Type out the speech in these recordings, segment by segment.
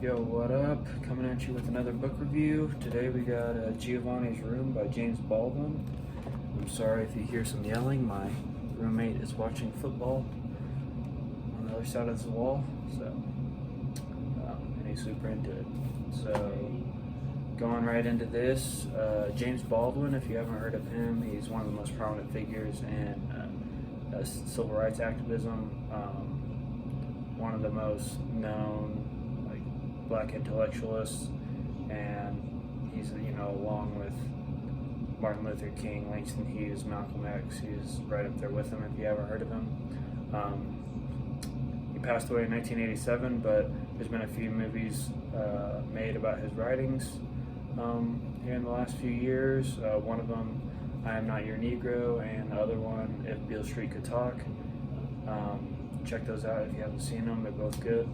Yo, what up? Coming at you with another book review. Today we got Giovanni's Room by James Baldwin. I'm sorry if you hear some yelling. My roommate is watching football on the other side of the wall, and he's super into it. So, going right into this, James Baldwin, if you haven't heard of him, he's one of the most prominent figures in civil rights activism. One of the most known black intellectualists, and he's along with Martin Luther King, Langston Hughes, Malcolm X. He's right up there with him if you haven't heard of him. He passed away in 1987, but there's been a few movies made about his writings here in the last few years. One of them, I Am Not Your Negro, and the other one, If Beale Street Could Talk. Check those out if you haven't seen them. They're both good.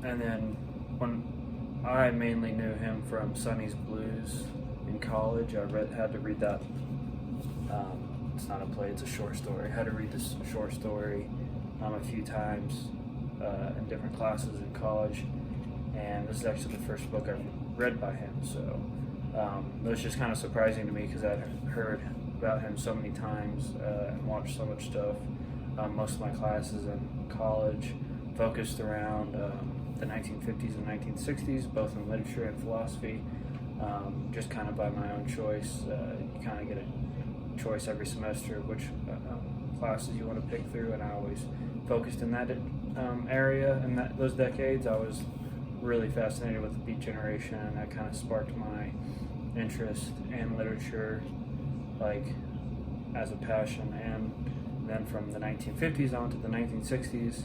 And then when I mainly knew him from Sonny's Blues in college, had to read that. It's not a play; it's a short story. I had to read this short story a few times in different classes in college, and this is actually the first book I've read by him. So it was just kind of surprising to me because I'd heard about him so many times and watched so much stuff. Most of my classes in college focused around the 1950s and 1960s, both in literature and philosophy, just kind of by my own choice. You kind of get a choice every semester of which classes you want to pick through, and I always focused in that area and those decades. I was really fascinated with the Beat Generation, and that kind of sparked my interest in literature, as a passion. And then from the 1950s on to the 1960s,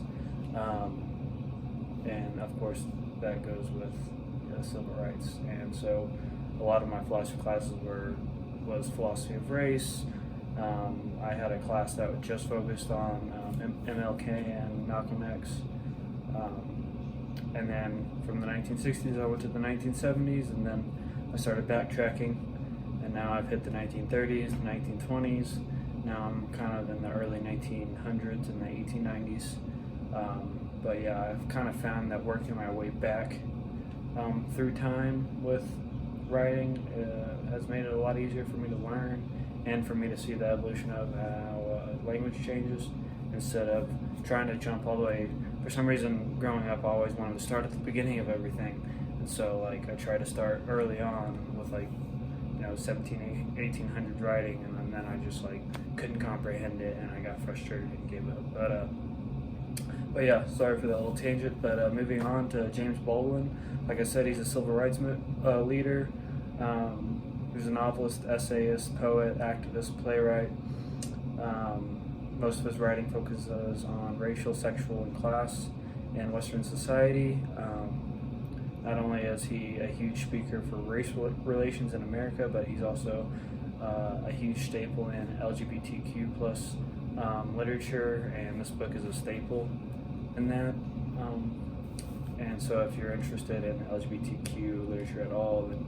and of course that goes with civil rights. And so a lot of my philosophy classes was philosophy of race. I had a class that just focused on MLK and Malcolm X. And then from the 1960s I went to the 1970s, and then I started backtracking, and now I've hit the 1930s, the 1920s. Now I'm kind of in the early 1900s and the 1890s. But yeah, I've kind of found that working my way back through time with writing has made it a lot easier for me to learn and for me to see the evolution of how language changes, instead of trying to jump all the way. For some reason, growing up, I always wanted to start at the beginning of everything, and so I try to start early on with 1800 writing, and then I just couldn't comprehend it, and I got frustrated and gave up. But yeah, sorry for that little tangent. But moving on to James Baldwin, like I said, he's a civil rights leader. He's a novelist, essayist, poet, activist, playwright. Most of his writing focuses on racial, sexual, and class in Western society. Not only is he a huge speaker for race relations in America, but he's also a huge staple in LGBTQ plus literature, and this book is a staple in that. And so if you're interested in LGBTQ literature at all, then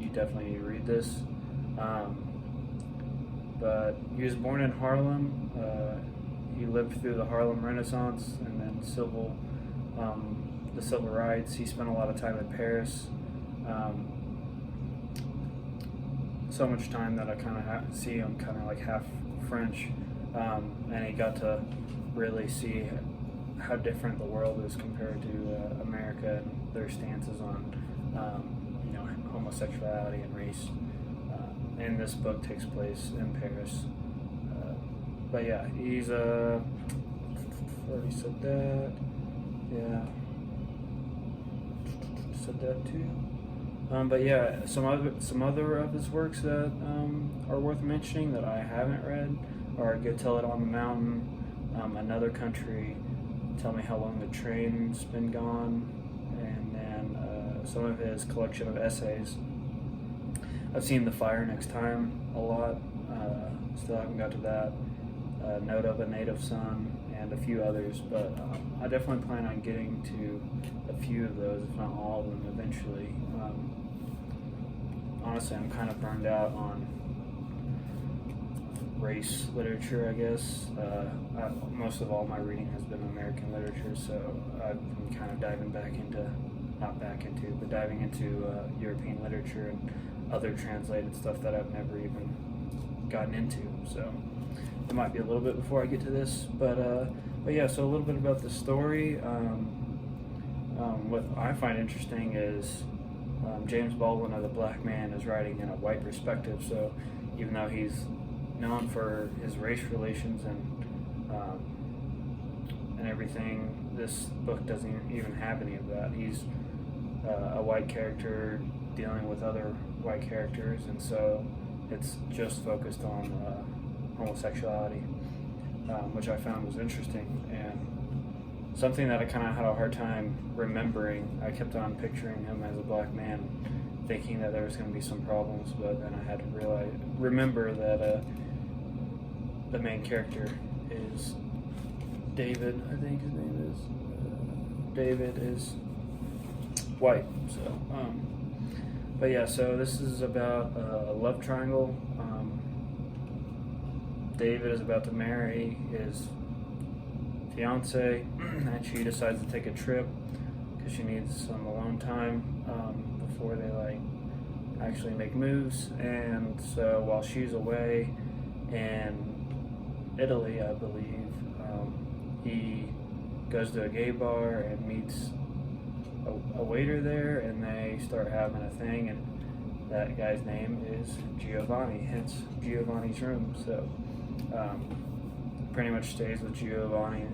you definitely need to read this. But he was born in Harlem. He lived through the Harlem Renaissance and then the civil rights. He spent a lot of time in Paris. So much time that I kind of see him kind of half French, and he got to really see how different the world is compared to America and their stances on homosexuality and race. And this book takes place in Paris. But yeah, he's already said that. Yeah, said that too. But yeah, some other of his works that are worth mentioning that I haven't read are Go Tell It on the Mountain, Another Country, Tell Me How Long the Train's Been Gone, and then some of his collection of essays. I've seen The Fire Next Time a lot. Still haven't got to that. Note of a Native Son, and a few others, but I definitely plan on getting to a few of those, if not all of them, eventually. Honestly, I'm kind of burned out on race literature, I guess. Most of all my reading has been American literature, so I've been kind of diving into European literature and other translated stuff that I've never even gotten into. So it might be a little bit before I get to this, but yeah. So a little bit about the story. What I find interesting is James Baldwin, as a black man, is writing in a white perspective. So even though he's known for his race relations and everything, this book doesn't even have any of that. He's a white character dealing with other white characters, and so it's just focused on homosexuality, which I found was interesting and something that I kind of had a hard time remembering. I kept on picturing him as a black man, thinking that there was going to be some problems, but then I had to remember that the main character is David. I think his name is David is white. So, but yeah. So this is about a love triangle. David is about to marry his fiance, and she decides to take a trip because she needs some alone time before they actually make moves. And so while she's away in Italy, I believe, he goes to a gay bar and meets a waiter there, and they start having a thing, and that guy's name is Giovanni, hence Giovanni's room. So pretty much stays with Giovanni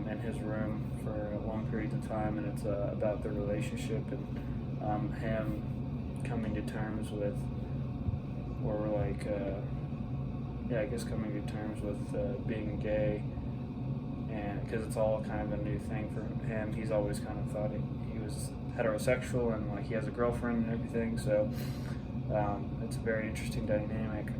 in his room for long periods of time, and it's about their relationship and him coming to terms with, coming to terms with being gay, and because it's all kind of a new thing for him. He's always kind of thought he was heterosexual, and he has a girlfriend and everything. So it's a very interesting dynamic.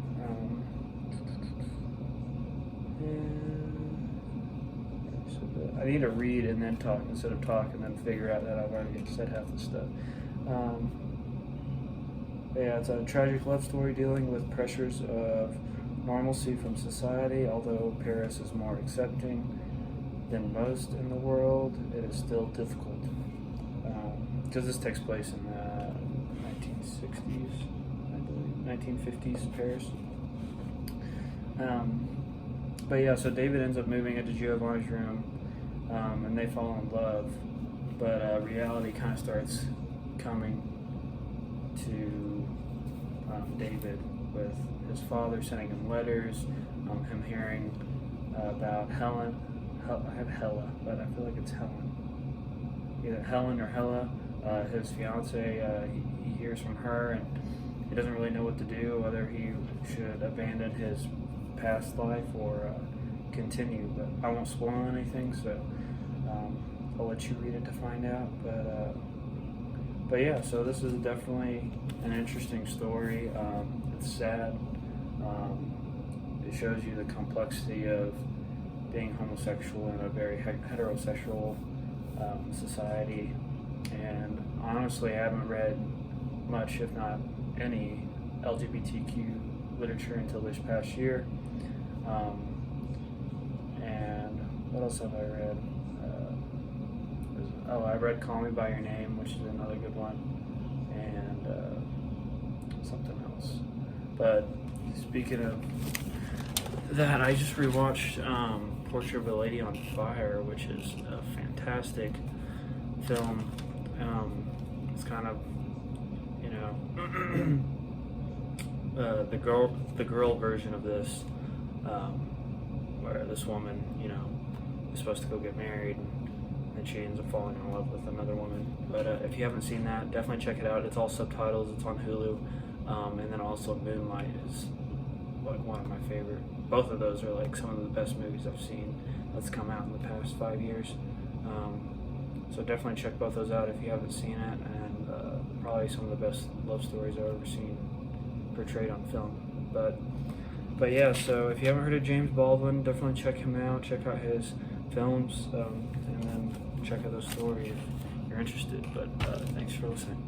I need to read and then talk instead of talk and then figure out that I've already said half the stuff. Yeah, it's a tragic love story dealing with pressures of normalcy from society. Although Paris is more accepting than most in the world, it is still difficult. Because this takes place in the 1960s, I believe, 1950s Paris. But yeah, so David ends up moving into Giovanni's room, and they fall in love. But reality kind of starts coming to David, with his father sending him letters, him hearing about Helen. I have Hella, but I feel like it's Helen. Either Helen or Hella, his fiance. He hears from her, and he doesn't really know what to do, whether he should abandon his past life or continue. But I won't spoil anything, so I'll let you read it to find out. But yeah, so this is definitely an interesting story. It's sad. It shows you the complexity of being homosexual in a very heterosexual society. And honestly, I haven't read much, if not any, LGBTQ literature until this past year. And what else have I read? I read Call Me By Your Name, which is another good one, and something else. But speaking of that, I just rewatched Portrait of a Lady on Fire, which is a fantastic film. It's kind of, the girl version of this, where this woman, is supposed to go get married, and then she ends up falling in love with another woman. But if you haven't seen that, definitely check it out. It's all subtitles. It's on Hulu, and then also Moonlight is one of my favorite. Both of those are some of the best movies I've seen that's come out in the past 5 years. So definitely check both those out if you haven't seen it, and probably some of the best love stories I've ever seen portrayed on film. But yeah, so if you haven't heard of James Baldwin, definitely check him out. Check out his films, and then check out those stories if you're interested. But thanks for listening.